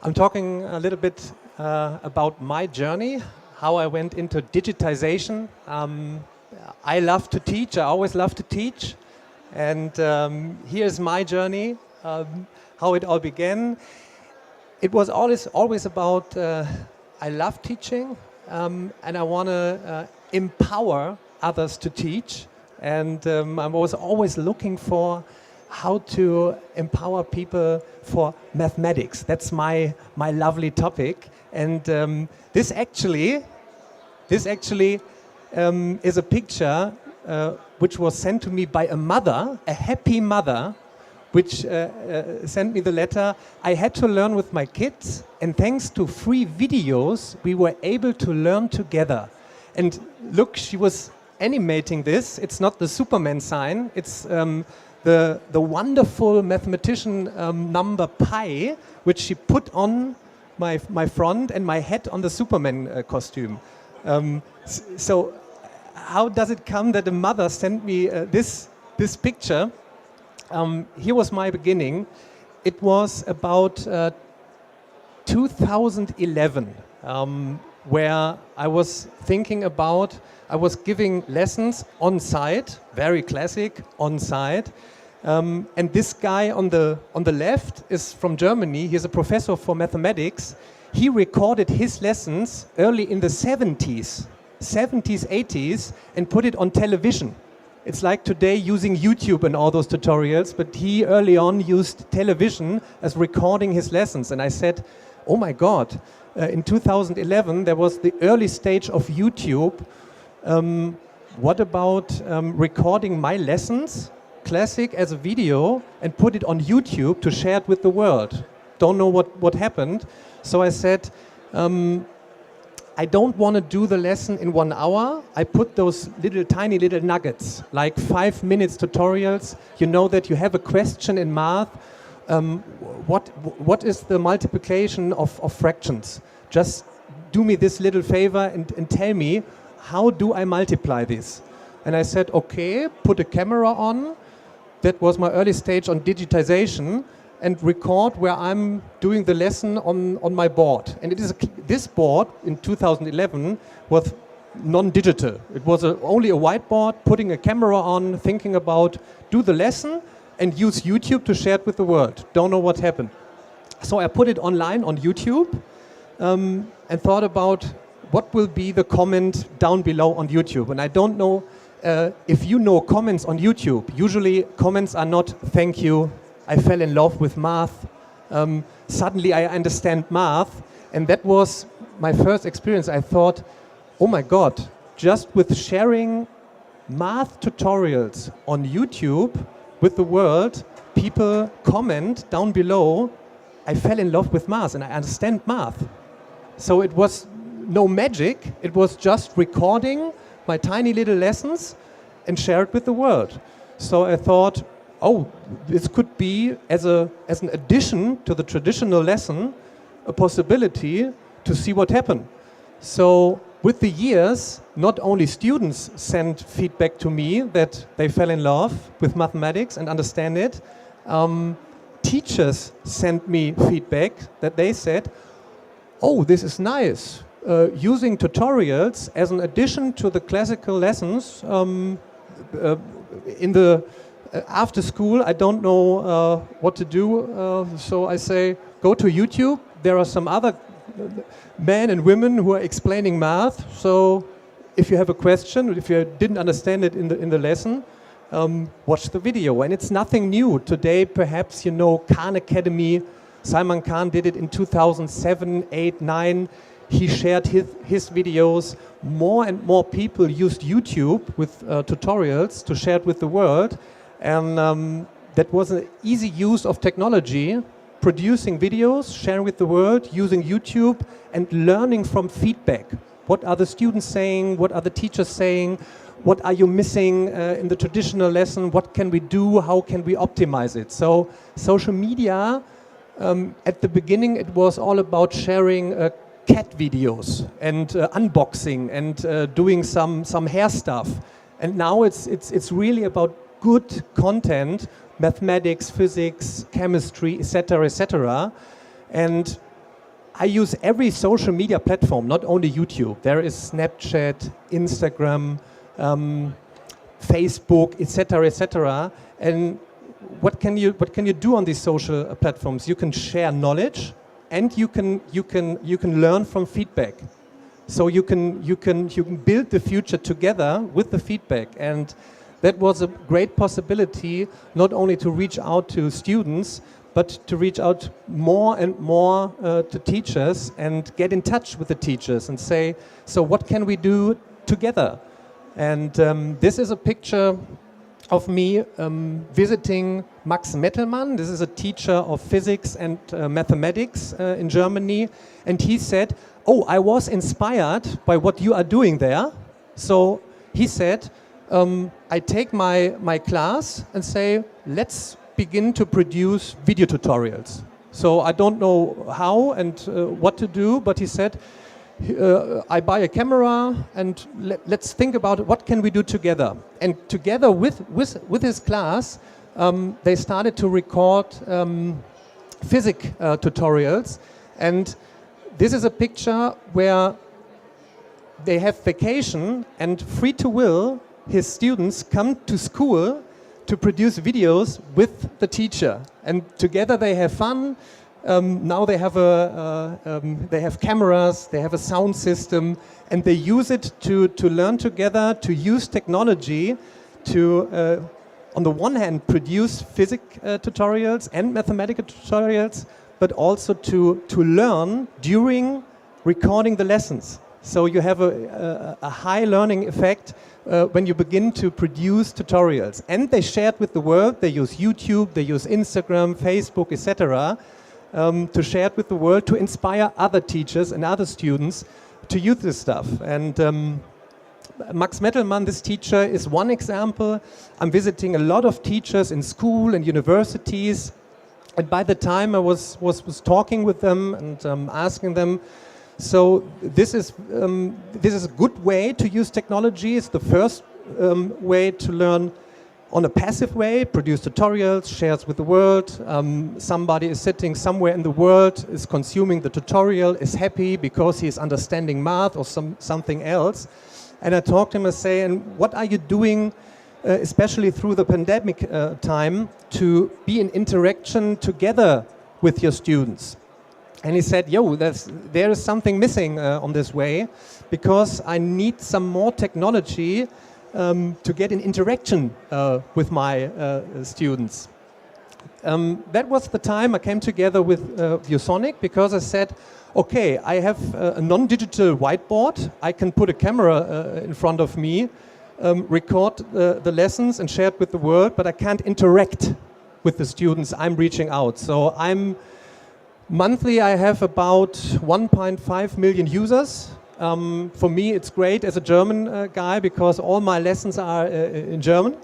I'm talking a little bit about my journey, how I went into digitization. I love to teach, I always love to teach. And here's my journey, how it all began. It was always about, I love teaching and I want to empower others to teach. And I was always looking for how to empower people for mathematics. That's my lovely topic. And this actually is a picture which was sent to me by a mother, a happy mother, which sent me the letter. I had to learn with my kids, and thanks to free videos, we were able to learn together. And look, she was animating this. It's not the Superman sign. It's the wonderful mathematician number pi, which she put on my front and my head on the Superman costume. So how does it come that a mother sent me this picture? Here was my beginning. It was about 2011, where I was thinking about, I was giving lessons on site, very classic, on site. And this guy on the left is from Germany. He's a professor for mathematics. He recorded his lessons early in the 70s, 80s, and put it on television. It's like today using YouTube and all those tutorials, but he early on used television as recording his lessons. And I said, oh my God, in 2011 there was the early stage of YouTube. What about recording my lessons, classic, as a video and put it on YouTube to share it with the world? Don't know what happened. So I said, I don't want to do the lesson in 1 hour. I put those tiny little nuggets, like 5 minutes tutorials. You know that you have a question in math. What is the multiplication of fractions? Just do me this little favor and tell me, how do I multiply this? And I said, okay, put a camera on. That was my early stage on digitization, and record where I'm doing the lesson on my board. And it is this board in 2011 was non-digital. It was only a whiteboard, putting a camera on, thinking about do the lesson and use YouTube to share it with the world. Don't know what happened. So I put it online on YouTube and thought about what will be the comment down below on YouTube. And I don't know if you know comments on YouTube. Usually comments are not thank you, I fell in love with math, suddenly I understand math. And that was my first experience. I thought, oh my God, just with sharing math tutorials on YouTube with the world, people comment down below, I fell in love with math and I understand math. So it was no magic, it was just recording my tiny little lessons and share it with the world. So I thought, oh, this could be, as an addition to the traditional lesson, a possibility to see what happened. So with the years, not only students sent feedback to me that they fell in love with mathematics and understand it, teachers sent me feedback that they said, oh, this is nice. Using tutorials as an addition to the classical lessons in the after school, I don't know what to do, so I say, go to YouTube. There are some other men and women who are explaining math, so if you have a question, if you didn't understand it in the lesson, watch the video. And it's nothing new. Today, perhaps you know Khan Academy. Salman Khan did it in 2007, 8, 9. He shared his videos. More and more people used YouTube with tutorials to share it with the world. And that was an easy use of technology, producing videos, sharing with the world, using YouTube and learning from feedback. What are the students saying? What are the teachers saying? What are you missing in the traditional lesson? What can we do? How can we optimize it? So social media, at the beginning, it was all about sharing cat videos and unboxing and doing some hair stuff. And now it's really about good content, mathematics, physics, chemistry, etc., etc. And I use every social media platform, not only YouTube. There is Snapchat, Instagram, Facebook, etc., etc. And what can you do on these social platforms? You can share knowledge, and you can learn from feedback. So you can build the future together with the feedback, and that was a great possibility not only to reach out to students, but to reach out more and more to teachers and get in touch with the teachers and say, so what can we do together? And this is a picture of me visiting Max Mettelmann. This is a teacher of physics and mathematics in Germany. And he said, oh, I was inspired by what you are doing there. So he said, I take my class and say, let's begin to produce video tutorials. So I don't know how and what to do, but he said, I buy a camera and let's think about what can we do together. And together with his class, they started to record physics tutorials. And this is a picture where they have vacation and free to will, his students come to school to produce videos with the teacher, and together they have fun. Now they have cameras, they have a sound system, and they use it to learn together, to use technology to, on the one hand, produce physics tutorials and mathematical tutorials, but also to learn during recording the lessons. So you have a high learning effect when you begin to produce tutorials. And they share it with the world. They use YouTube, they use Instagram, Facebook, etc. To share it with the world, to inspire other teachers and other students to use this stuff. And Max Mettelmann, this teacher, is one example. I'm visiting a lot of teachers in school and universities. And by the time I was talking with them and asking them, so this is a good way to use technology. It's the first way to learn on a passive way, produce tutorials, shares with the world. Somebody is sitting somewhere in the world, is consuming the tutorial, is happy because he is understanding math or something else. And I talked to him and say, and what are you doing, especially through the pandemic time, to be in interaction together with your students? And he said, yo, there is something missing on this way, because I need some more technology to get in interaction with my students. That was the time I came together with ViewSonic, because I said, okay, I have a non-digital whiteboard. I can put a camera in front of me, record the lessons and share it with the world, but I can't interact with the students I'm reaching out. So monthly, I have about 1.5 million users. For me, it's great as a German guy, because all my lessons are in German.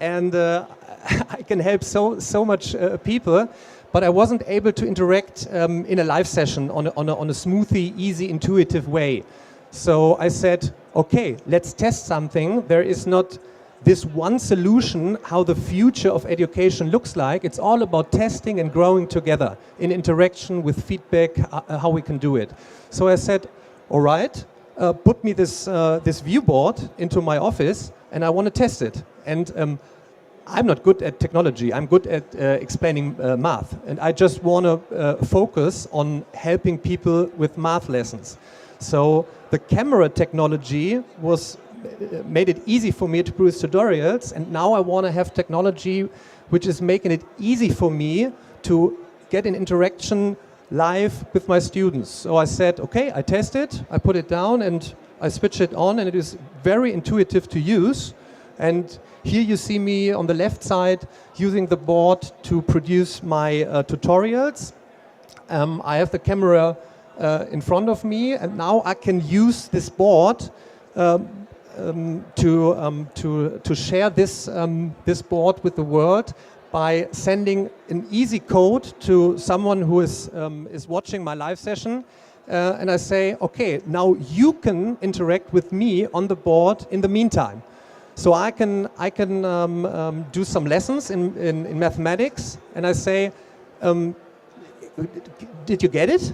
And I can help so much people, but I wasn't able to interact in a live session on a smoothly, easy, intuitive way. So I said, okay, let's test something. There is not this one solution how the future of education looks like. It's all about testing and growing together in interaction with feedback, how we can do it. So I said, all right, put me this viewboard into my office and I want to test it. And I'm not good at technology, I'm good at explaining math. And I just want to focus on helping people with math lessons. So the camera technology made it easy for me to produce tutorials, and now I want to have technology which is making it easy for me to get in interaction live with my students. So I said, okay, I test it, I put it down and I switch it on, and it is very intuitive to use. And here you see me on the left side using the board to produce my tutorials. I have the camera in front of me, and now I can use this board to share this board with the world by sending an easy code to someone who is watching my live session, and I say, okay, now you can interact with me on the board in the meantime. So I can do some lessons in mathematics, and I say, did you get it?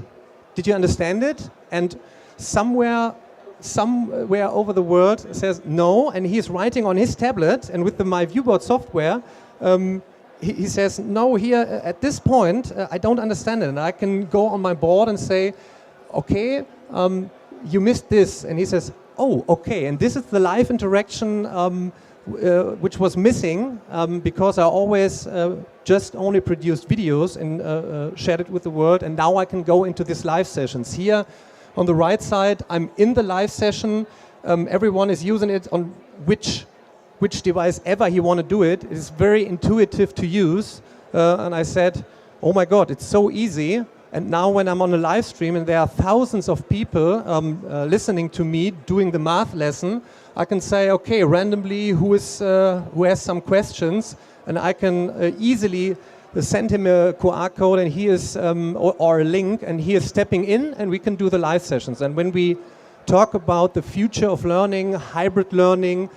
Did you understand it? And somewhere over the world says no, and he's writing on his tablet, and with the My Viewboard software, he says, no, here at this point, I don't understand it. And I can go on my board and say, okay, you missed this. And he says, oh, okay. And this is the live interaction which was missing because I always just only produced videos and shared it with the world. And now I can go into these live sessions. Here on the right side, I'm in the live session. Everyone is using it on which device ever he want to do it. It is very intuitive to use. And I said, oh my God, it's so easy. And now when I'm on a live stream and there are thousands of people listening to me doing the math lesson, I can say, okay, randomly who has some questions, and I can easily send him a QR code and he is, or a link, and he is stepping in and we can do the live sessions. And when we talk about the future of learning, hybrid learning,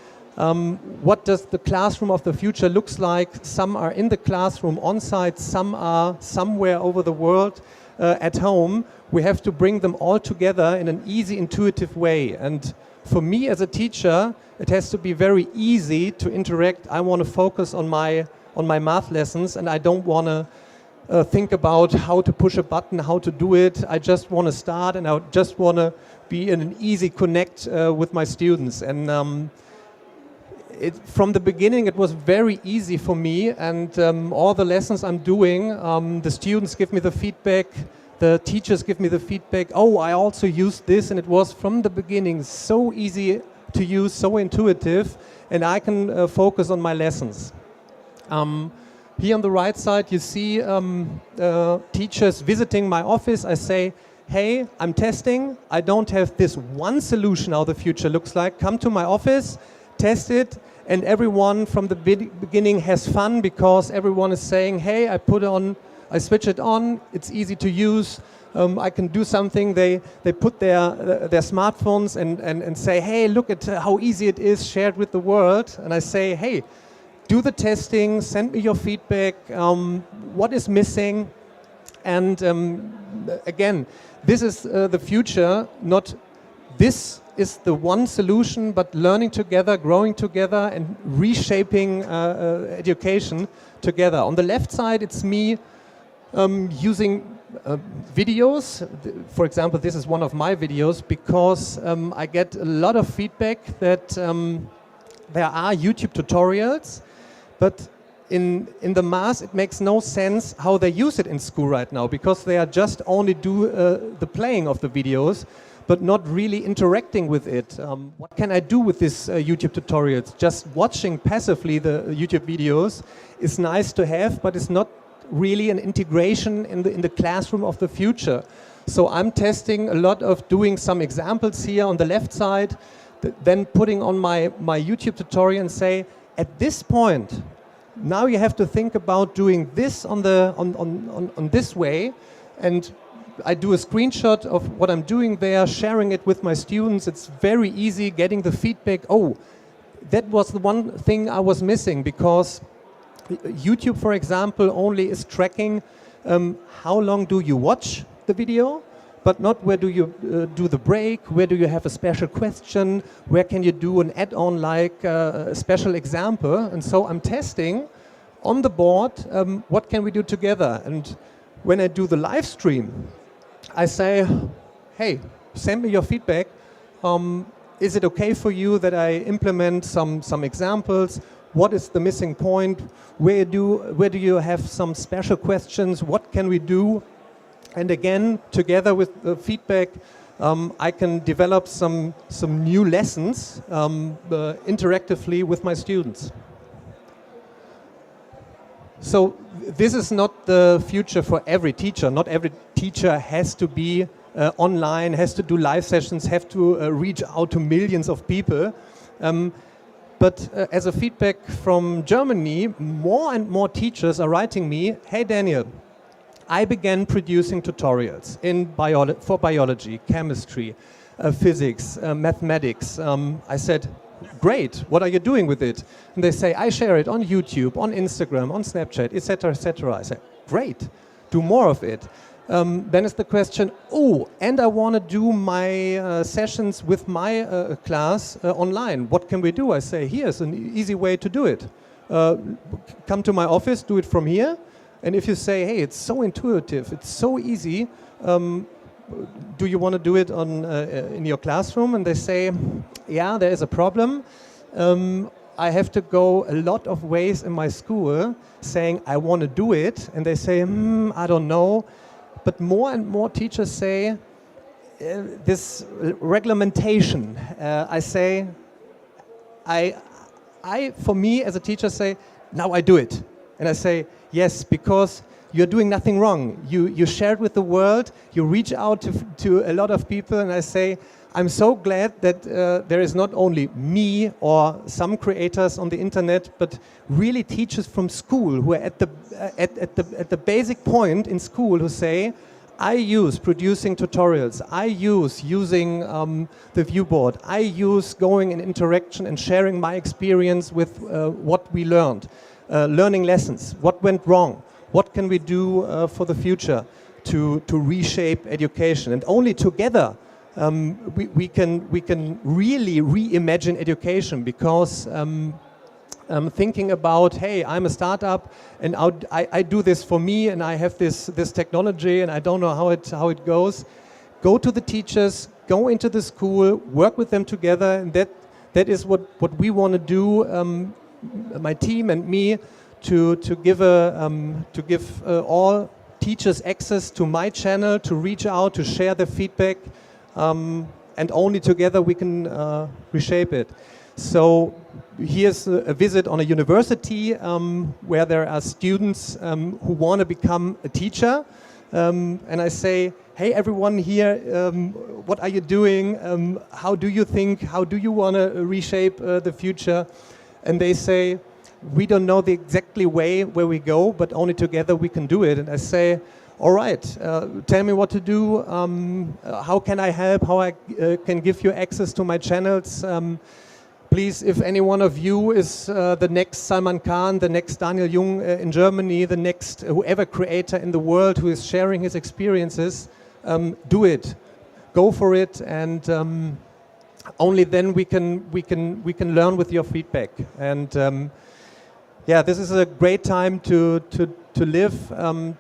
what does the classroom of the future looks like? Some are in the classroom on site, some are somewhere over the world at home. We have to bring them all together in an easy, intuitive way. And for me as a teacher, it has to be very easy to interact. I want to focus on my math lessons, and I don't want to think about how to push a button, how to do it. I just want to start, and I just want to be in an easy connect with my students. And from the beginning, it was very easy for me, and all the lessons I'm doing, the students give me the feedback, the teachers give me the feedback. Oh, I also used this, and it was from the beginning so easy to use, so intuitive, and I can focus on my lessons. Here on the right side, you see teachers visiting my office. I say, hey, I'm testing. I don't have this one solution how the future looks like. Come to my office, test it, and everyone from the beginning has fun because everyone is saying, hey, I switch it on, it's easy to use, I can do something. They put their smartphones and say, hey, look at how easy it is, share it with the world. And I say, hey, do the testing, send me your feedback, what is missing. And again, this is the future, not this is the one solution, but learning together, growing together, and reshaping education together. On the left side, it's me using videos. For example, this is one of my videos because I get a lot of feedback that there are YouTube tutorials, but in the mass it makes no sense how they use it in school right now, because they are just only do the playing of the videos, but not really interacting with it. What can I do with these YouTube tutorials? Just watching passively the YouTube videos is nice to have, but it's not really an integration in the classroom of the future. So I'm testing a lot of doing some examples here on the left side, then putting on my YouTube tutorial and say, at this point, now you have to think about doing this on this way, and I do a screenshot of what I'm doing there, sharing it with my students. It's very easy getting the feedback. Oh, that was the one thing I was missing, because YouTube, for example, only is tracking how long do you watch the video, but not where do you do the break, where do you have a special question, where can you do an add-on like a special example. And so I'm testing on the board, what can we do together. And when I do the live stream, I say, hey, send me your feedback. Is it okay for you that I implement some examples? What is the missing point? Where do you have some special questions? What can we do? And again, together with the feedback, I can develop some new lessons interactively with my students. So this is not the future for every teacher. Not every teacher has to be online, has to do live sessions, have to reach out to millions of people. But as a feedback from Germany, more and more teachers are writing me, hey Daniel, I began producing tutorials for biology, chemistry, physics, mathematics. I said, great, what are you doing with it? And they say, I share it on YouTube, on Instagram, on Snapchat, etc., etc. I said, great, do more of it. Then is the question, oh, and I want to do my sessions with my class online. What can we do? I say, here's an easy way to do it. Come to my office, do it from here. And if you say, hey, it's so intuitive, it's so easy, do you want to do it in your classroom? And they say, yeah, there is a problem. I have to go a lot of ways in my school saying I want to do it. And they say, I don't know. But more and more teachers say this reglementation. I say, for me as a teacher say, now I do it. And I say, yes, because you're doing nothing wrong. You share it with the world, you reach out to a lot of people, and I say, I'm so glad that there is not only me or some creators on the internet, but really teachers from school who are at the basic point in school who say, I use producing tutorials, I use using the viewboard, I use going in interaction and sharing my experience with what we learned, learning lessons, what went wrong, what can we do for the future to reshape education, and only together we can really reimagine education, because thinking about, hey, I'm a startup and I do this for me and I have this technology and I don't know how it goes. Go to the teachers, go into the school, work with them together, and that is what we want to do. My team and me to give all teachers access to my channel, to reach out, to share their feedback. And only together we can reshape it. So here's a visit on a university where there are students who want to become a teacher. And I say, hey, everyone here, what are you doing? How do you think? How do you want to reshape the future? And they say, we don't know the exactly way where we go, but only together we can do it. And I say, all right, tell me what to do, how can I help, how I can give you access to my channels. Please, if any one of you is the next Salman Khan, the next Daniel Jung in Germany, the next whoever creator in the world who is sharing his experiences, do it, go for it, and only then we can learn with your feedback. And yeah, this is a great time to live,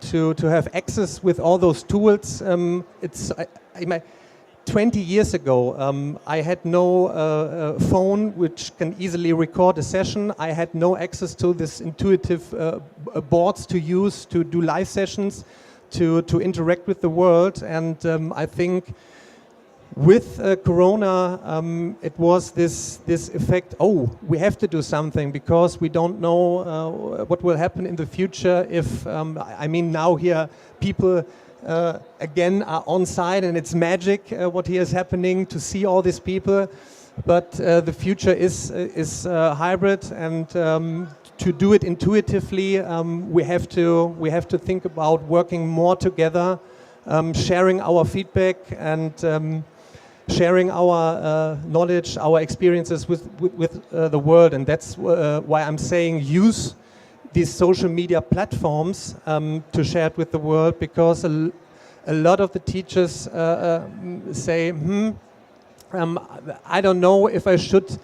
to have access with all those tools. 20 years ago, I had no phone which can easily record a session. I had no access to this intuitive boards to use to do live sessions, to interact with the world. And I think with Corona, it was this effect, oh, we have to do something because we don't know what will happen in the future if, I mean, now here people again are on site and it's magic what here is happening to see all these people. But the future is hybrid, and to do it intuitively, we have to think about working more together, sharing our feedback and sharing our knowledge, our experiences with the world. And that's why I'm saying use these social media platforms to share it with the world, because a lot of the teachers say, I don't know if I should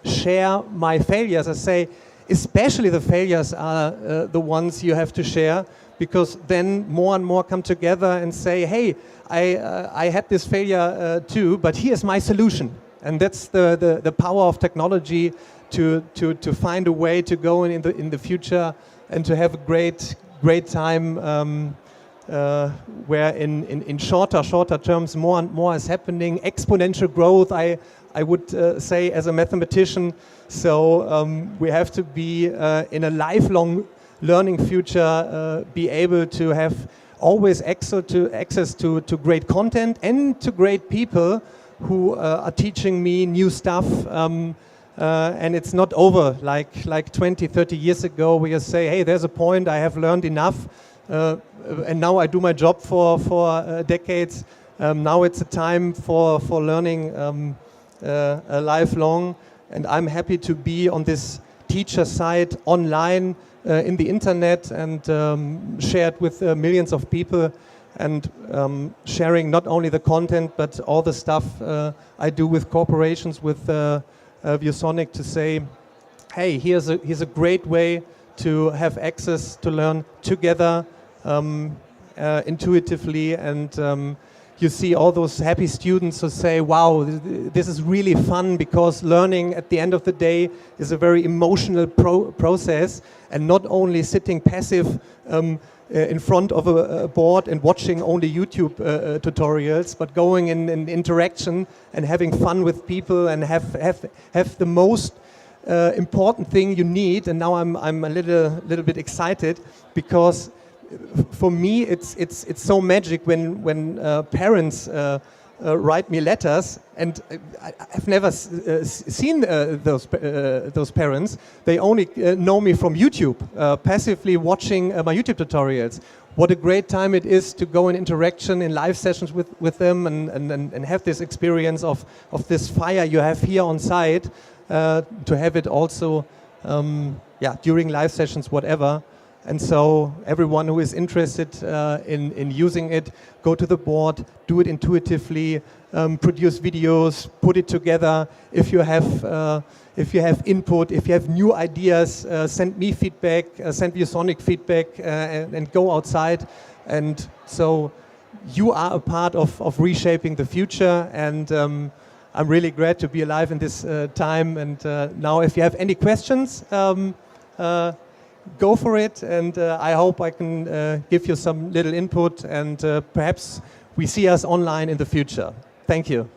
share my failures. I say, especially the failures are the ones you have to share, because then more and more come together and say, hey, I had this failure too, but here's my solution. And that's the power of technology to find a way to go in the future and to have a great time where in shorter terms more and more is happening. Exponential growth, I would say as a mathematician. So we have to be in a lifelong learning future, be able to have always access to great content and to great people who are teaching me new stuff. And it's not over like 20, 30 years ago where you say, hey, there's a point, I have learned enough. And now I do my job for decades. Now it's a time for learning lifelong. And I'm happy to be on this teacher side online in the internet and share it with millions of people. and sharing not only the content but all the stuff I do with corporations, with ViewSonic, to say, hey, here's a great way to have access to learn together intuitively, and you see all those happy students who say, wow, this is really fun, because learning at the end of the day is a very emotional process, and not only sitting passive in front of a board and watching only YouTube tutorials, but going in interaction and having fun with people, and have the most important thing you need. And now I'm a little bit excited, because for me it's so magic when parents write me letters, and I've never seen those parents. They only know me from YouTube, passively watching my YouTube tutorials. What a great time it is to go in interaction in live sessions with them, and have this experience of this fire you have here on site, to have it also during live sessions, whatever. And so everyone who is interested in using it, go to the board, do it intuitively, produce videos, put it together. If you have input, if you have new ideas, send me feedback, send ViewSonic feedback, and go outside. And so you are a part of reshaping the future, and I'm really glad to be alive in this time. And now if you have any questions, go for it, and I hope I can give you some little input, and perhaps we see us online in the future. Thank you.